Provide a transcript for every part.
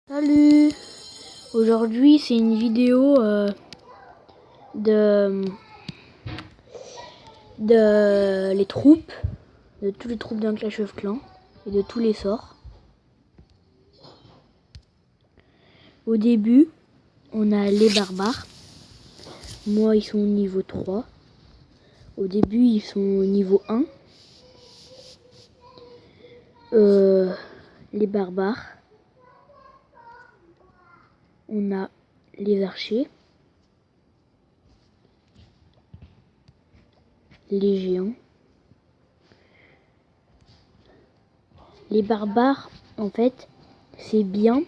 Salut! Aujourd'hui c'est une vidéo de les troupes, de tous les troupes d'un Clash of Clans et de tous les sorts. Au début, on a les barbares. Moi, ils sont au niveau 3. Au début, ils sont au niveau 1. Les barbares. On a les archers. Les géants. Les barbares, en fait, c'est bien.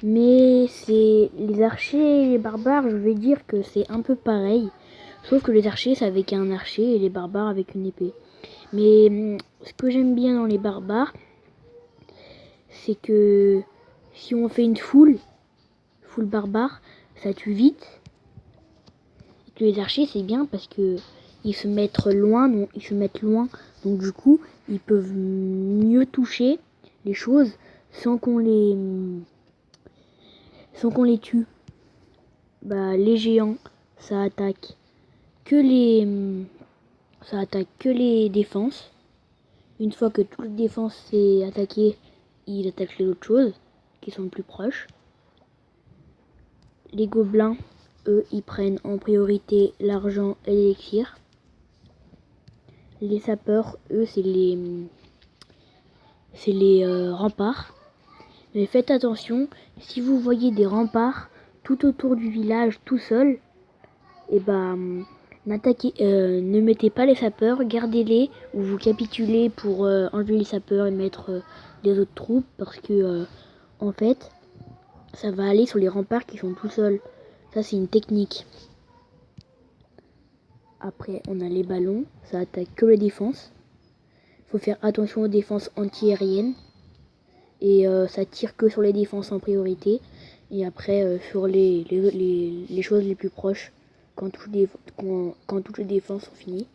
Mais c'est les archers et les barbares, je vais dire que c'est un peu pareil. Sauf que les archers, c'est avec un archer et les barbares avec une épée. Mais ce que j'aime bien dans les barbares, c'est que si on fait une foule barbare, ça tue vite. Et que les archers, c'est bien parce que ils se mettent loin, donc du coup, ils peuvent mieux toucher les choses sans qu'on les tue. Bah, les géants, ça attaque que les défenses. Une fois que toute défense est attaquée, il attaque les autres choses qui sont plus proches. Les gobelins, eux, ils prennent en priorité l'argent et l'élixir. Les sapeurs, eux, c'est les remparts. Mais faites attention, si vous voyez des remparts tout autour du village tout seul, et ne mettez pas les sapeurs, gardez-les ou vous capitulez pour enlever les sapeurs et mettre les autres troupes parce que en fait ça va aller sur les remparts qui sont tout seuls. Ça c'est une technique. Après on a les ballons, ça attaque que les défenses. Faut faire attention aux défenses anti-aériennes et ça tire que sur les défenses en priorité et après sur les choses les plus proches. Quand toutes les défenses sont finies.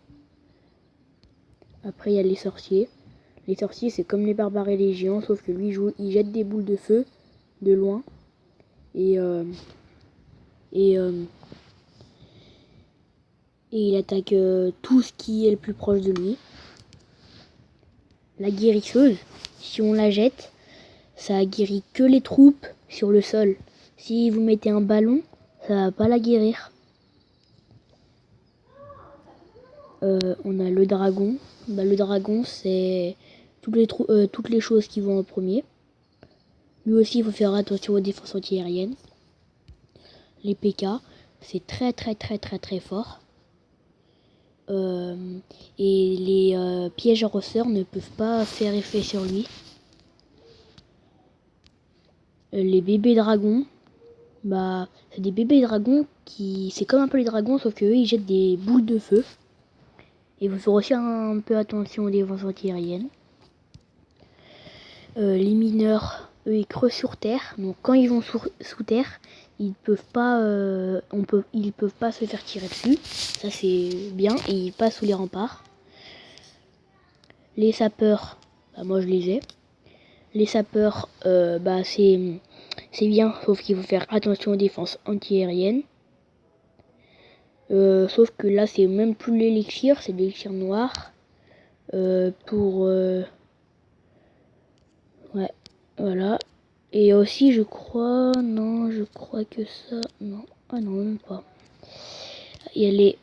Après, il y a les sorciers. Les sorciers, c'est comme les barbares et les géants, sauf que lui, il jette des boules de feu de loin. Et il attaque tout ce qui est le plus proche de lui. La guérisseuse, si on la jette, ça guérit que les troupes sur le sol. Si vous mettez un ballon, ça va pas la guérir. On a le dragon. Le dragon, c'est toutes les choses qui vont en premier. Lui aussi, il faut faire attention aux défenses anti-aériennes. Les PK, c'est très fort. Et les pièges à ressort ne peuvent pas faire effet sur lui. Les bébés dragons, c'est des bébés dragons c'est comme un peu les dragons, sauf qu'eux, ils jettent des boules de feu. Et vous ferez aussi un peu attention aux défenses anti-aériennes. Les mineurs, eux, ils creusent sur terre. Donc quand ils vont sous terre, ils peuvent pas se faire tirer dessus. Ça c'est bien. Et ils passent sous les remparts. Les sapeurs, moi je les ai. Les sapeurs, c'est bien, sauf qu'il faut faire attention aux défenses anti-aériennes. Sauf que là c'est même plus l'élixir, c'est l'élixir noir. Ouais, voilà. Et aussi, je crois que ça... Non, même pas. Il y a les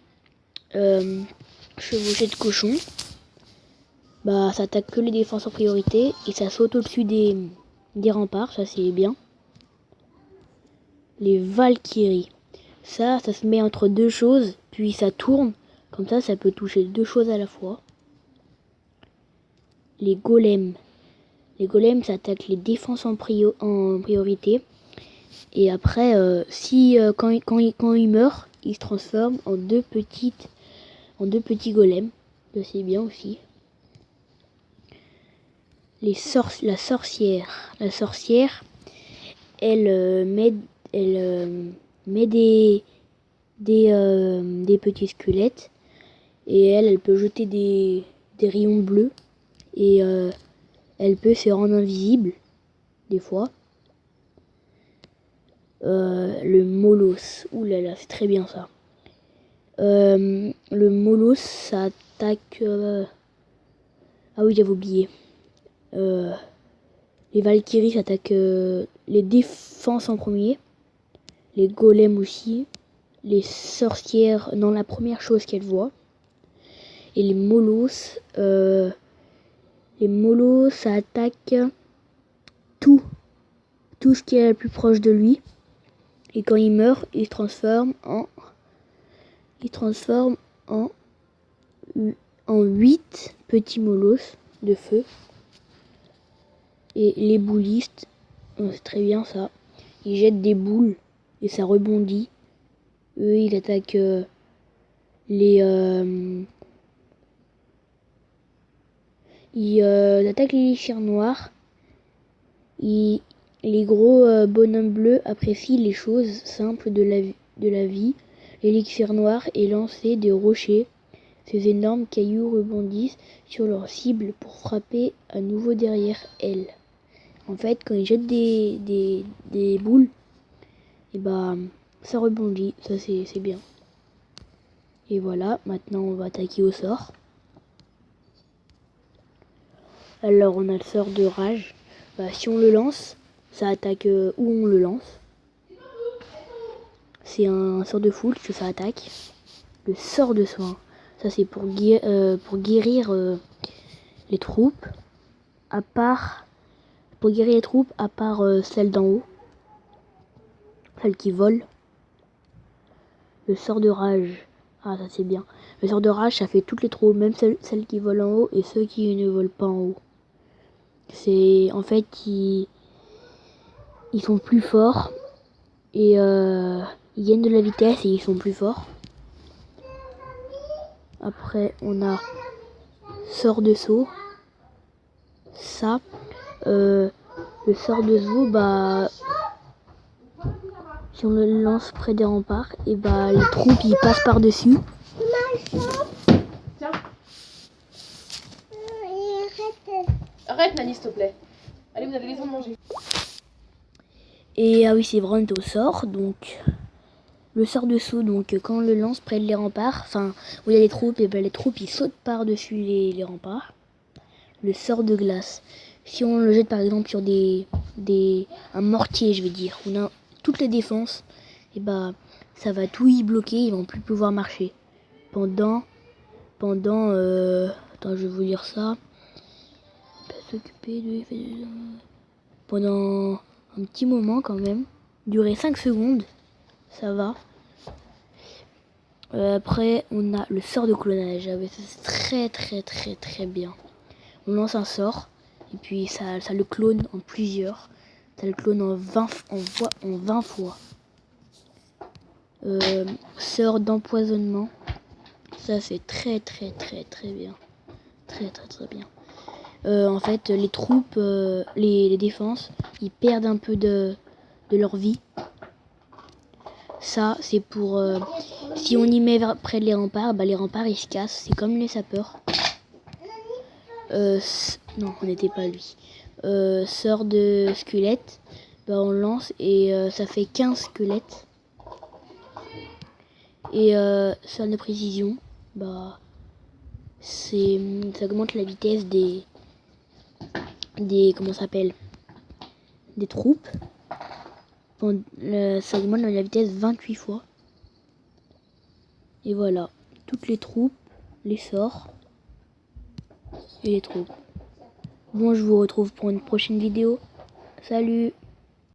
chevauchés de cochon. Ça attaque que les défenses en priorité. Et ça saute au-dessus des remparts, ça c'est bien. Les Valkyries. Ça se met entre deux choses, puis ça tourne. Comme ça peut toucher deux choses à la fois. Les golems. Les golems, ça attaque les défenses en priorité. Et après, quand il meurt, il se transforme en deux petits golems. Ça c'est bien aussi. La sorcière. La sorcière, elle met des petits squelettes. Et elle peut jeter des rayons bleus. Et elle peut se rendre invisible, des fois. Le Molos. Ouh là là, c'est très bien ça. Le Molos, ça attaque... Ah oui, j'avais oublié. Les Valkyries attaquent les défenses en premier. Les golems aussi. Les sorcières dans la première chose qu'elles voient. Et les Molos... ça attaque tout ce qui est le plus proche de lui. Et quand il meurt, il se transforme en 8 petits molosses de feu. Et les boulistes, c'est très bien ça. Ils jettent des boules et ça rebondit. Eux, ils attaquent ils attaquent les lichères noires. Les gros bonhommes bleus apprécient les choses simples de la vie. L'élixir noir est lancé des rochers. Ces énormes cailloux rebondissent sur leur cible pour frapper à nouveau derrière elle. En fait, quand ils jettent des boules, et bah ça rebondit, ça c'est bien. Et voilà, maintenant on va attaquer au sort. Alors on a le sort de rage. Si on le lance, ça attaque où on le lance. C'est un sort de foule que ça attaque. Le sort de soin, ça c'est pour guérir les troupes. Pour guérir les troupes, à part celles d'en haut, celles qui volent. Le sort de rage, ah ça c'est bien. Le sort de rage, ça fait toutes les troupes, même celles qui volent en haut et ceux qui ne volent pas en haut. C'est en fait ils sont plus forts et ils gagnent de la vitesse et ils sont plus forts. Après on a sort de saut. Ça, le sort de saut, si on le lance près des remparts, et les troupes ils passent par dessus. Tiens. Arrête Nani s'il te plaît. Allez, vous avez les de manger. Et ah oui, c'est vraiment au sort, donc le sort de saut, donc quand on le lance près des remparts, enfin où il y a les troupes, et les troupes ils sautent par dessus les remparts. Le sort de glace, si on le jette par exemple sur un mortier, je vais dire, on a toutes les défenses, et ça va tout y bloquer, ils vont plus pouvoir marcher pendant attends, je vais vous dire ça, pendant un petit moment quand même, durer 5 secondes, ça va. Après on a le sort de clonage, c'est très très très très bien. On lance un sort et puis ça le clone en plusieurs, ça le clone en 20 fois. Sort d'empoisonnement, ça c'est très très très très bien, très très très bien. En fait les troupes, les défenses, ils perdent un peu de leur vie. Ça c'est pour si on y met près de les remparts, les remparts ils se cassent, c'est comme les sapeurs. Non, on n'était pas lui. Sort de squelette, on lance et ça fait 15 squelettes. Et sort de précision, ça augmente la vitesse des comment ça s'appelle, des troupes. Ça augmente la vitesse 28 fois. Et voilà, toutes les troupes, les sorts et les troupes. Bon, je vous retrouve pour une prochaine vidéo. Salut!